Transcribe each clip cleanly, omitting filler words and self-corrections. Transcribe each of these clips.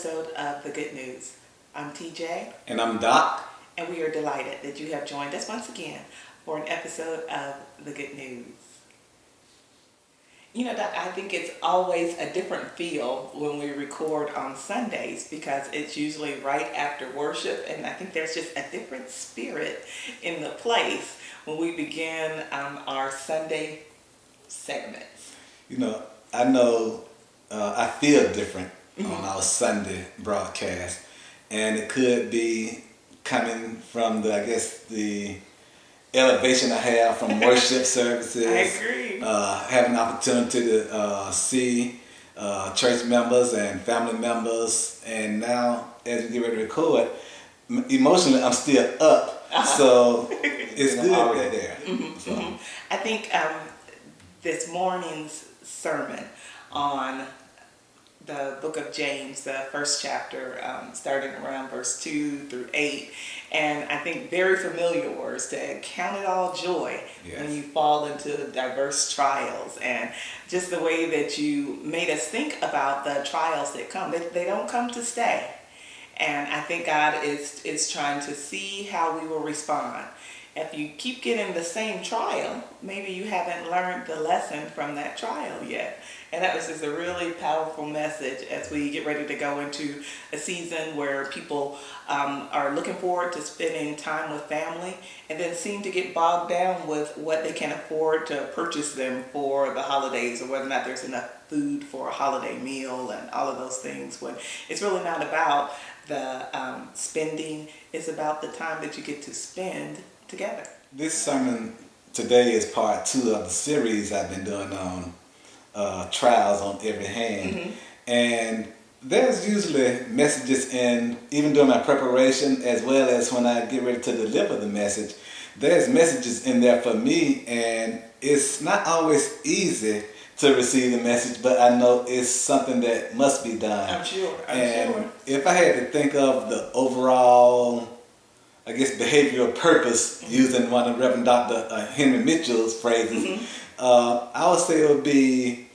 episode of The Good News. I'm TJ. And I'm Doc. And we are delighted that you have joined us once again for an episode of The Good News. You know, Doc, I think it's always a different feel when we record on Sundays because it's usually right after worship, and I think there's just a different spirit in the place when we begin our Sunday segments. You know, I feel different on our Sunday broadcast, and it could be coming from the elevation I have from worship services. I agree. Having an opportunity to see church members and family members, and now as we get ready to record, emotionally I'm still up, so it's good already there. So. I think this morning's sermon on the book of James, the first chapter, starting around verse 2 through 8. And I think very familiar words to count it all joy when you fall into diverse trials. And just the way that you made us think about the trials that come. They don't come to stay. And I think God is trying to see how we will respond. If you keep getting the same trial, maybe you haven't learned the lesson from that trial yet. And that was just a really powerful message as we get ready to go into a season where people are looking forward to spending time with family and then seem to get bogged down with what they can afford to purchase them for the holidays, or whether or not there's enough food for a holiday meal and all of those things, when it's really not about the spending. It's about the time that you get to spend together. This sermon today is part 2 of the series I've been doing on trials on every hand. And there's usually messages in, even during my preparation as well as when I get ready to deliver the message, there's messages in there for me, and it's not always easy to receive the message, but I know it's something that must be done. I'm sure. If I had to think of the overall, behavioral purpose, using one of Reverend Dr. Henry Mitchell's phrases, I would say it would be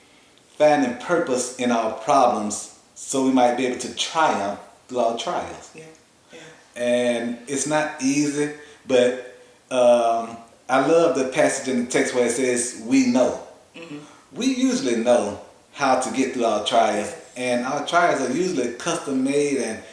finding purpose in our problems so we might be able to triumph through our trials. And it's not easy, but I love the passage in the text where it says, we know. We usually know how to get through our trials, and our trials are usually custom made and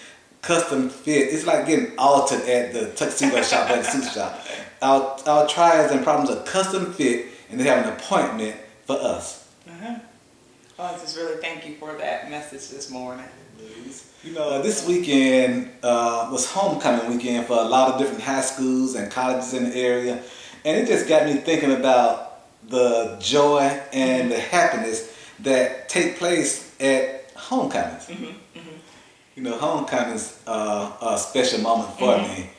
custom fit. It's like getting altered at the tuxedo shop, at the suit shop. Our trials and problems are custom fit, and they have an appointment for us. Well, I just really thank you for that message this morning. You know, this weekend was homecoming weekend for a lot of different high schools and colleges in the area, and it just got me thinking about the joy and the happiness that take place at homecomings. You know, homecomings are a special moment for me,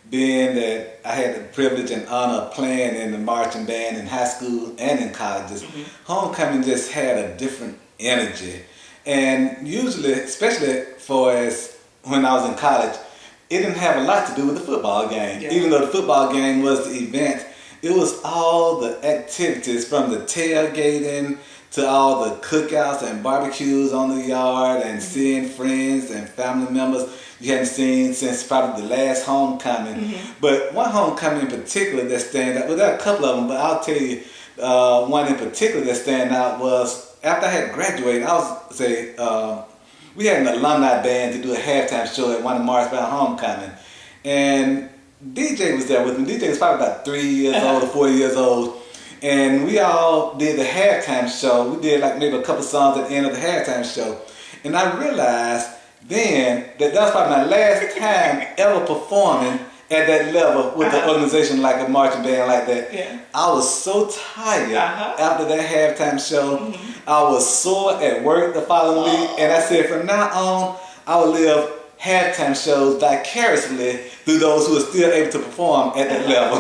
being that I had the privilege and honor of playing in the marching band in high school and in colleges. Homecoming just had a different energy, and usually, especially when I was in college, it didn't have a lot to do with the football game. Even though the football game was the event, it was all the activities, from the tailgating to all the cookouts and barbecues on the yard, and seeing friends and family members you hadn't seen since probably the last homecoming. But one homecoming in particular that stands out, well, there are a couple of them, but I'll tell you one in particular that stand out was after I had graduated. We had an alumni band to do a halftime show at one of Morrisville homecoming, and DJ was there with me. DJ was probably about 3 years old or 4 years old. And we all did the halftime show. We did like maybe a couple songs at the end of the halftime show. And I realized then that was probably my last time ever performing at that level with an organization like a marching band like that. I was so tired after that halftime show. I was sore at work the following week. And I said, from now on, I will live halftime shows vicariously through those who are still able to perform at that level.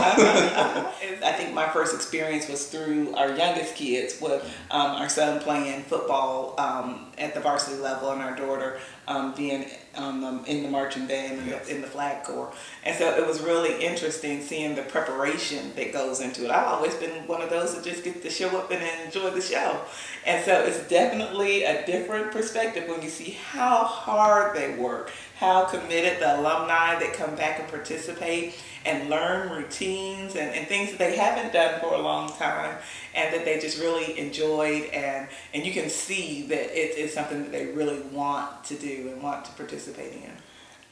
I think my first experience was through our youngest kids, with our son playing football at the varsity level and our daughter being in the marching band and Yes. in the flag corps. And so it was really interesting seeing the preparation that goes into it. I've always been one of those that just get to show up and enjoy the show. And so it's definitely a different perspective when you see how hard they work, how committed the alumni that come back and participate and learn routines and things that they haven't done for a long time, and that they just really enjoyed, and you can see that it's something that they really want to do and want to participate in.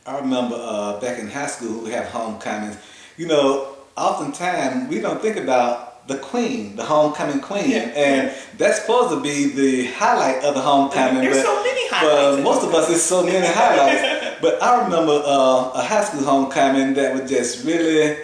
I remember back in high school, we have homecomings. You know, oftentimes we don't think about the queen, the homecoming queen, Yeah. and that's supposed to be the highlight of the homecoming. There's but so many highlights. for most of us, it's so many highlights. But I remember a high school homecoming that was just really,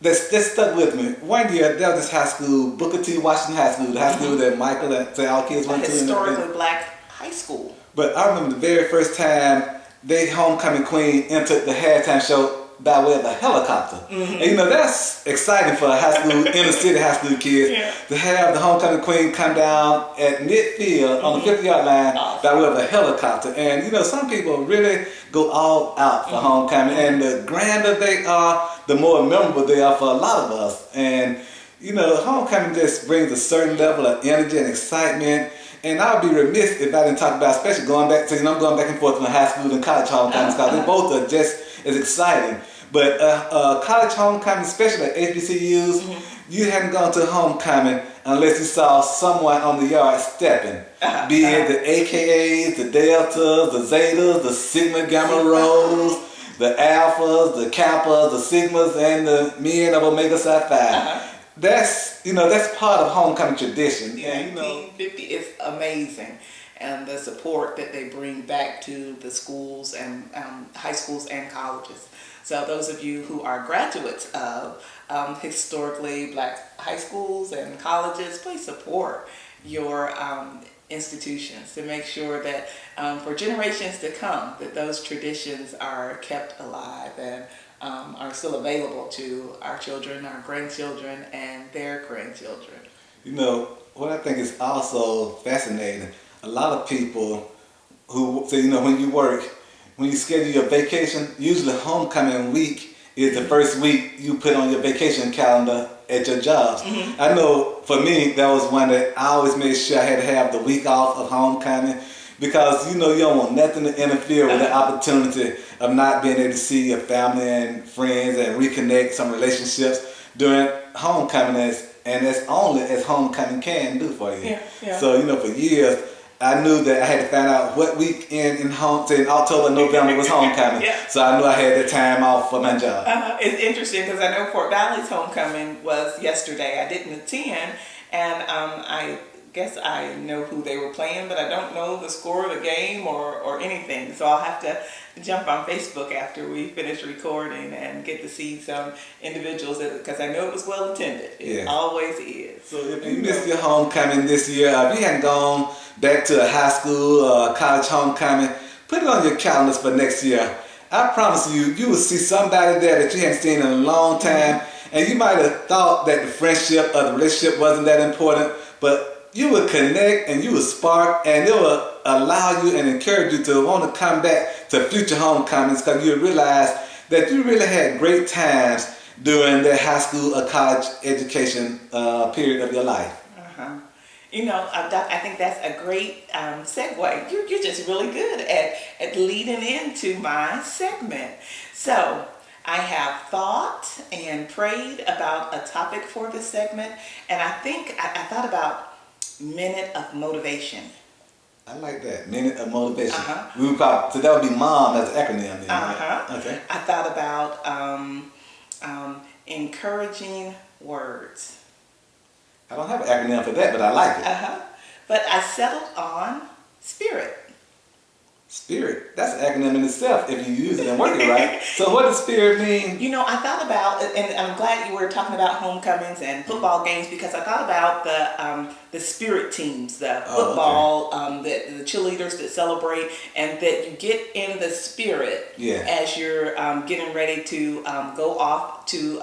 that stuck with me. One year, there was this high school, Booker T. Washington High School, the high school that Michael and say all kids A went to. historically black high school. But I remember the very first time they homecoming queen entered the halftime show by way of a helicopter. And you know, that's exciting for a high school, inner city high school kids, Yeah. to have the homecoming queen come down at midfield on the 50-yard line Awesome. by way of a helicopter. And you know, some people really go all out for homecoming, and the grander they are, the more memorable they are for a lot of us. And you know, homecoming just brings a certain level of energy and excitement. And I would be remiss if I didn't talk about, especially going back to, you know, I'm going back and forth from high school and college homecomings, because they both are just as exciting. But college homecoming, especially at HBCUs, you hadn't gone to a homecoming unless you saw someone on the yard stepping. Be it the AKAs, the Deltas, the Zetas, the Sigma Gamma Rhos, the Alphas, the Kappas, the Sigmas, and the men of Omega Psi Phi. That's, you know, that's part of homecoming tradition. Yeah, And, you know, 1950 is amazing, and the support that they bring back to the schools and high schools and colleges. So those of you who are graduates of historically black high schools and colleges, please support your institutions to make sure that for generations to come, that those traditions are kept alive and are still available to our children, our grandchildren, and their grandchildren. You know, what I think is also fascinating, a lot of people who say, you know, when you work, when you schedule your vacation, usually homecoming week is the first week you put on your vacation calendar at your jobs. I know for me, that was one that I always made sure I had to have the week off of homecoming, because you know you don't want nothing to interfere with the opportunity of not being able to see your family and friends and reconnect some relationships during homecoming, and that's only as homecoming can do for you. Yeah, yeah. So, you know, for years, I knew that I had to find out what weekend in October, November was homecoming. Yeah. So I knew I had that time off for my job. It's interesting because I know Fort Valley's homecoming was yesterday. I didn't attend, and I guess I know who they were playing, but I don't know the score of the game or anything. So I'll have to jump on Facebook after we finish recording and get to see some individuals, because I know it was well attended. It Yeah. always is. So if you missed your homecoming this year, if you hadn't gone back to a high school or a college homecoming, put it on your calendars for next year. I promise you, you will see somebody there that you hadn't seen in a long time, and you might have thought that the friendship or the relationship wasn't that important, but you will connect and you will spark, and it will allow you and encourage you to want to come back to future homecomings, because you realize that you really had great times during the high school or college education period of your life. You know, I think that's a great segue. You're just really good at leading into my segment. So I have thought and prayed about a topic for this segment, and I think I thought about minute of motivation. I like that. Minute of motivation. Uh-huh. We would call, so that would be MOM as an acronym. Then, Uh-huh. right? Okay. I thought about encouraging words. I don't have an acronym for that, but I like it. But I settled on spirit. Spirit. That's an acronym in itself if you use it and work it right. So what does spirit mean? You know, I thought about, and I'm glad you were talking about homecomings and football games, because I thought about the spirit teams, the football, the cheerleaders that celebrate, and that you get in the spirit Yeah. as you're getting ready to go off to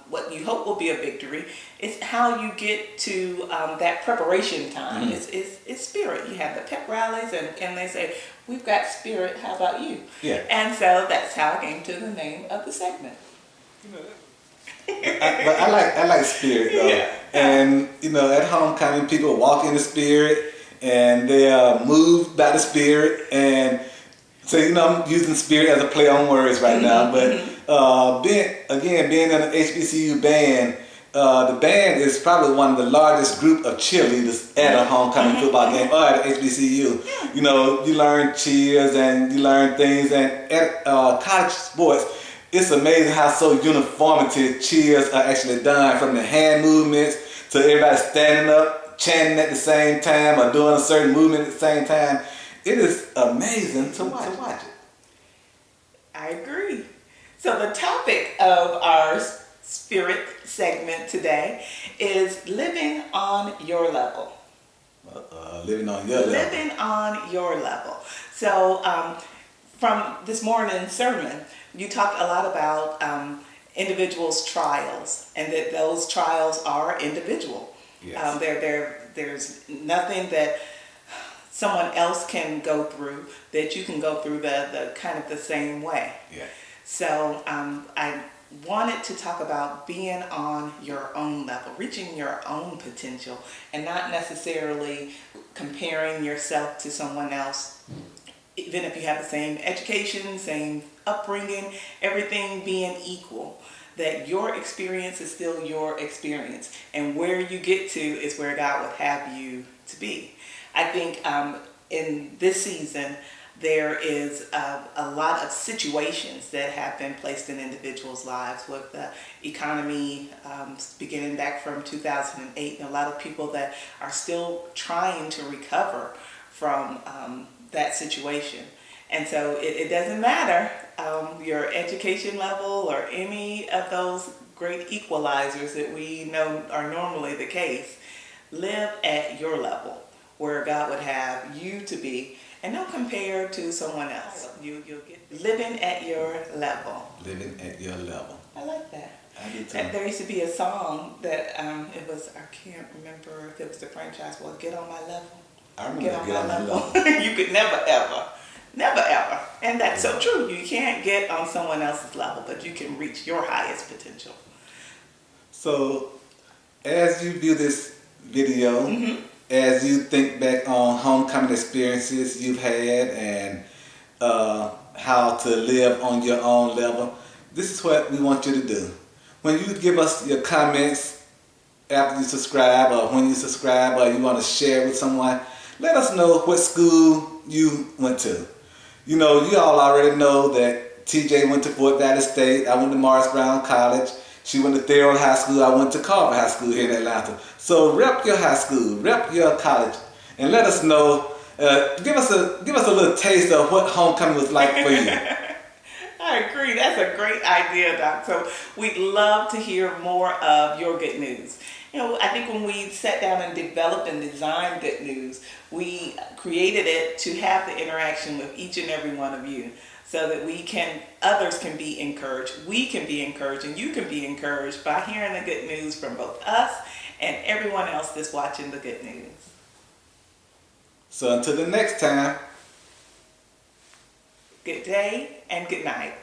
what you hope will be a victory. It's how you get to that preparation time. It's spirit. You have the pep rallies, and they say, we've got spirit, how about you? Yeah. And so that's how I came to the name of the segment. But I like spirit though. Yeah. And at homecoming, people walk in the spirit and they are moved by the spirit. And so I'm using spirit as a play on words right now. But being in an HBCU band, the band is probably one of the largest group of cheerleaders at a homecoming football game or at HBCU. You learn cheers and you learn things. And at college sports, it's amazing how so uniformity cheers are actually done, from the hand movements to everybody standing up, chanting at the same time, or doing a certain movement at the same time. It is amazing to watch it. I agree. So the topic of our spirit segment today is living on your level. Living on your level. Living on your level. So from this morning's sermon, you talked a lot about individuals' trials, and that those trials are individual. Yes. There's nothing that someone else can go through that you can go through the kind of the same way. Yeah. So I wanted to talk about being on your own level, reaching your own potential, and not necessarily comparing yourself to someone else. Even if you have the same education, same upbringing, everything being equal, that your experience is still your experience, and where you get to is where God would have you to be. I think in this season, there is a lot of situations that have been placed in individuals' lives with the economy beginning back from 2008, and a lot of people that are still trying to recover from that situation. And so it doesn't matter your education level or any of those great equalizers that we know are normally the case. Live at your level, where God would have you to be, and don't compare to someone else. You'll get living at your level. Living at your level. I like that. I do too. And there used to be a song that it was, I can't remember if it was the franchise, well, Get On My Level. I remember Get on my level. You could never ever. And that's so true. You can't get on someone else's level, but you can reach your highest potential. So, as you view this video, as you think back on homecoming experiences you've had and how to live on your own level, this is what we want you to do. When you give us your comments after you subscribe, or when you subscribe, or you want to share with someone, let us know what school you went to. You all already know that TJ went to Fort Valley State. I went to Morris Brown College. She went to Theriot High School. I went to Carver High School here in Atlanta. So rep your high school, rep your college, and let us know. Give us a little taste of what homecoming was like for you. I agree. That's a great idea, Doc. So we'd love to hear more of your good news. I think when we sat down and developed and designed Good News, we created it to have the interaction with each and every one of you, so that others can be encouraged, we can be encouraged, and you can be encouraged by hearing the good news from both us and everyone else that's watching the good news. So until the next time, Good day and good night.